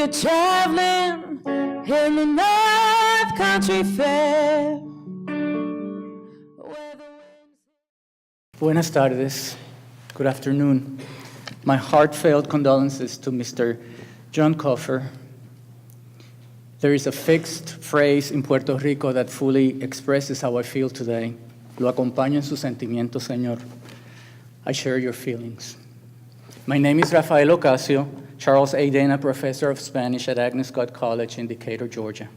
you're traveling in the North Country Fair. Buenas tardes. Good afternoon. My heartfelt condolences to Mr. John Cofer. There is a fixed phrase in Puerto Rico that fully expresses how I feel today. Lo acompaño en sus sentimientos, Señor. I share your feelings. My name is Rafael Ocasio, Charles A. Dana Professor of Spanish at Agnes Scott College in Decatur, Georgia.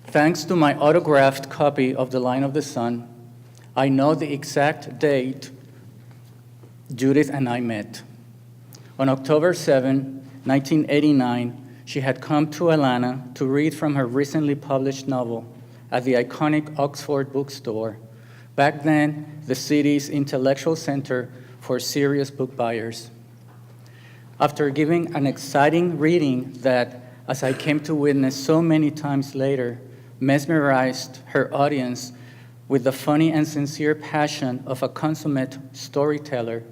Thanks to my autographed copy of The Line of the Sun, I know the exact date Judith and I met. On October 7, 1989, she had come to Atlanta to read from her recently published novel at the iconic Oxford bookstore, back then the city's intellectual center for serious book buyers. After giving an exciting reading that, as I came to witness so many times later, mesmerized her audience with the funny and sincere passion of a consummate storyteller,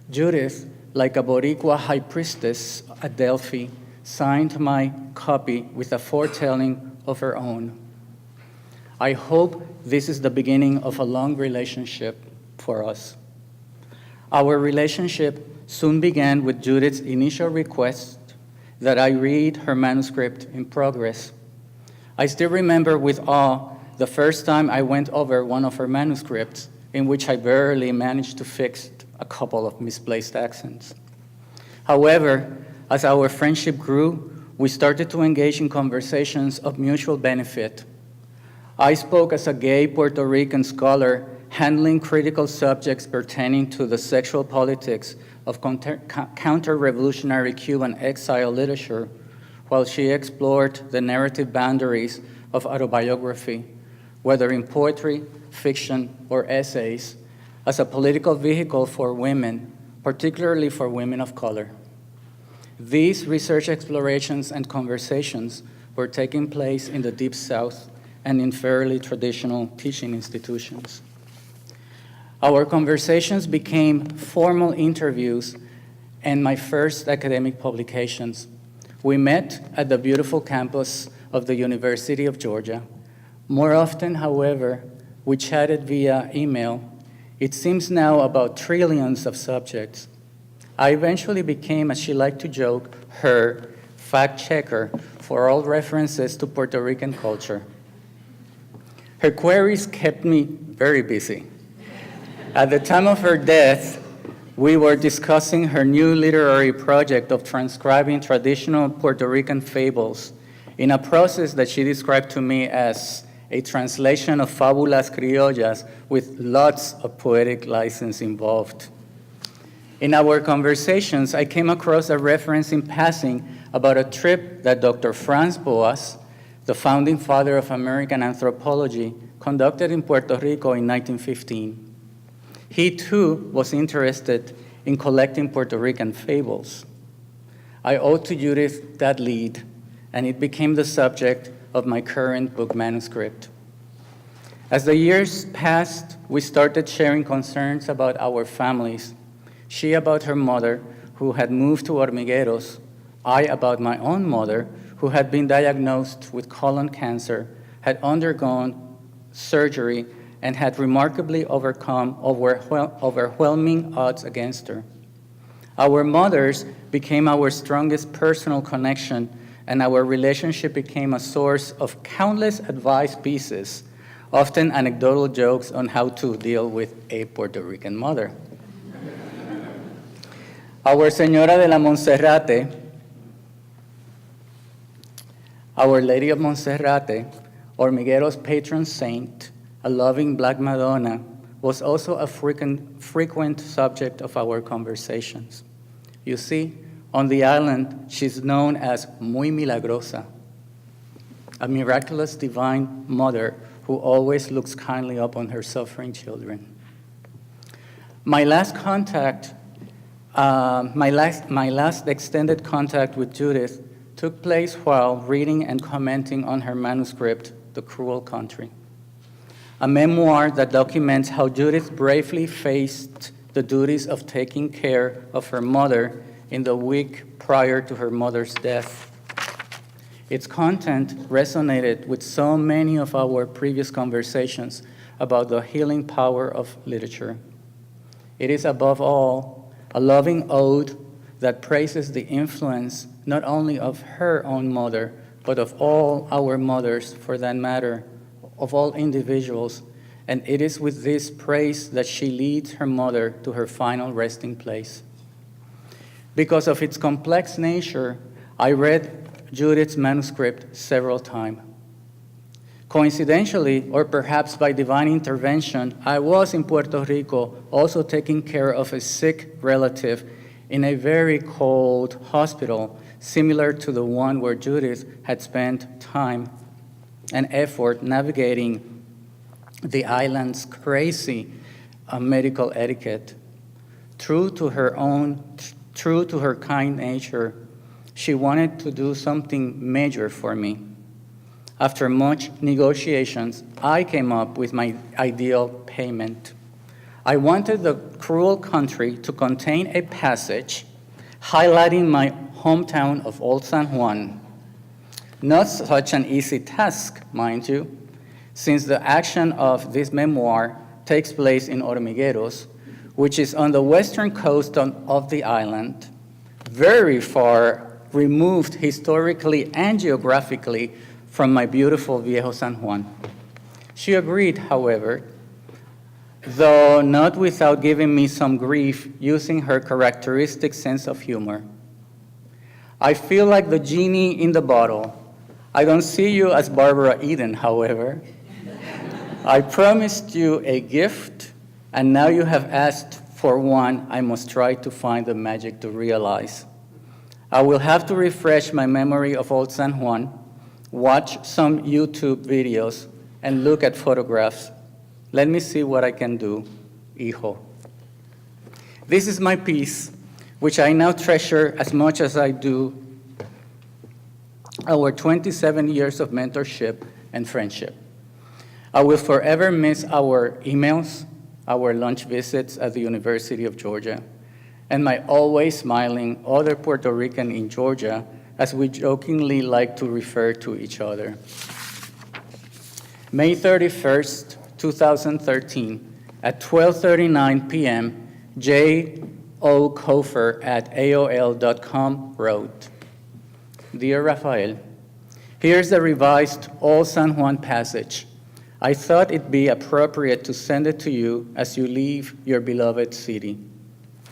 Judith, like a Boricua high priestess at Delphi, signed my copy with a foretelling of her own. I hope this is the beginning of a long relationship for us. Our relationship soon began with Judith's initial request that I read her manuscript in progress. I still remember with awe the first time I went over one of her manuscripts, in which I barely managed to fix a couple of misplaced accents. However, as our friendship grew, we started to engage in conversations of mutual benefit. I spoke as a gay Puerto Rican scholar handling critical subjects pertaining to the sexual politics of counter-revolutionary Cuban exile literature, while she explored the narrative boundaries of autobiography, whether in poetry, fiction, or essays, as a political vehicle for women, particularly for women of color. These research explorations and conversations were taking place in the Deep South and in fairly traditional teaching institutions. Our conversations became formal interviews and my first academic publications. We met at the beautiful campus of the University of Georgia. More often, however, we chatted via email. It seems now about trillions of subjects. I eventually became, as she liked to joke, her fact checker for all references to Puerto Rican culture. Her queries kept me very busy. At the time of her death, we were discussing her new literary project of transcribing traditional Puerto Rican fables in a process that she described to me as a translation of fabulas criollas with lots of poetic license involved. In our conversations, I came across a reference in passing about a trip that Dr. Franz Boas, the founding father of American anthropology, conducted in Puerto Rico in 1915. He too was interested in collecting Puerto Rican fables. I owed to Judith that lead, and it became the subject of my current book manuscript. As the years passed, we started sharing concerns about our families. She about her mother, who had moved to Hormigueros, I about my own mother, who had been diagnosed with colon cancer, had undergone surgery, and had remarkably overcome overwhelming odds against her. Our mothers became our strongest personal connection, and our relationship became a source of countless advice pieces, often anecdotal jokes on how to deal with a Puerto Rican mother. Our Señora de la Monserrate, Our Lady of Monserrate, Hormigueros' patron saint, a loving Black Madonna, was also a frequent subject of our conversations. You see, on the island, she's known as Muy Milagrosa, a miraculous divine mother who always looks kindly upon her suffering children. My last extended contact with Judith took place while reading and commenting on her manuscript, The Cruel Country, a memoir that documents how Judith bravely faced the duties of taking care of her mother in the week prior to her mother's death. Its content resonated with so many of our previous conversations about the healing power of literature. It is, above all, a loving ode that praises the influence not only of her own mother, but of all our mothers, for that matter, of all individuals, and it is with this praise that she leads her mother to her final resting place. Because of its complex nature, I read Judith's manuscript several times. Coincidentally, or perhaps by divine intervention, I was in Puerto Rico also taking care of a sick relative in a very cold hospital, similar to the one where Judith had spent time and effort navigating the island's crazy medical etiquette. True to her kind nature, she wanted to do something major for me. After much negotiations, I came up with my ideal payment. I wanted the cruel country to contain a passage highlighting my hometown of Old San Juan. Not such an easy task, mind you, since the action of this memoir takes place in Hormigueros, which is on the western coast of the island, very far removed historically and geographically from my beautiful Viejo San Juan. She agreed, however, though not without giving me some grief using her characteristic sense of humor. I feel like the genie in the bottle. I don't see you as Barbara Eden, however. I promised you a gift, and now you have asked for one I must try to find the magic to realize. I will have to refresh my memory of Old San Juan, watch some YouTube videos, and look at photographs. Let me see what I can do, hijo. This is my piece, which I now treasure as much as I do our 27 years of mentorship and friendship. I will forever miss our emails, our lunch visits at the University of Georgia, and my always smiling other Puerto Rican in Georgia, as we jokingly like to refer to each other. May 31st, 2013, at 12:39 p.m., J.O. Cofer at AOL.com wrote, Dear Rafael, here's the revised Old San Juan passage. I thought it'd be appropriate to send it to you as you leave your beloved city.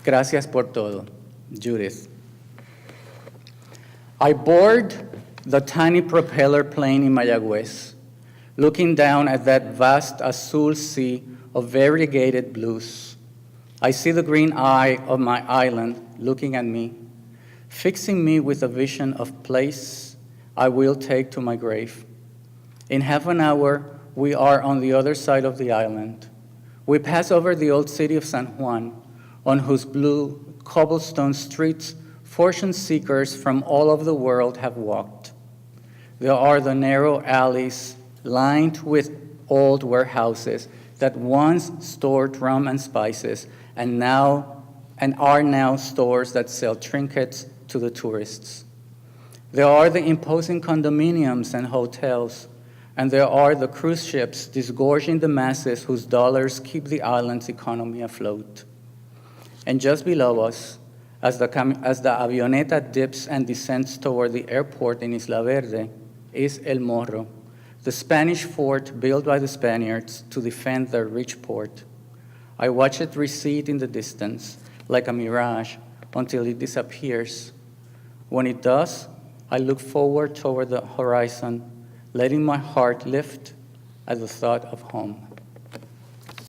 Gracias por todo, Judith. I board the tiny propeller plane in Mayagüez, looking down at that vast azul sea of variegated blues. I see the green eye of my island looking at me, fixing me with a vision of place I will take to my grave. In half an hour, we are on the other side of the island. We pass over the old city of San Juan, on whose blue cobblestone streets fortune seekers from all over the world have walked. There are the narrow alleys lined with old warehouses that once stored rum and spices and are now stores that sell trinkets to the tourists. There are the imposing condominiums and hotels, and there are the cruise ships disgorging the masses whose dollars keep the island's economy afloat. And just below us, as the avioneta dips and descends toward the airport in Isla Verde, is El Morro, the Spanish fort built by the Spaniards to defend their rich port. I watch it recede in the distance, like a mirage, until it disappears. When it does, I look forward toward the horizon, letting my heart lift at the thought of home.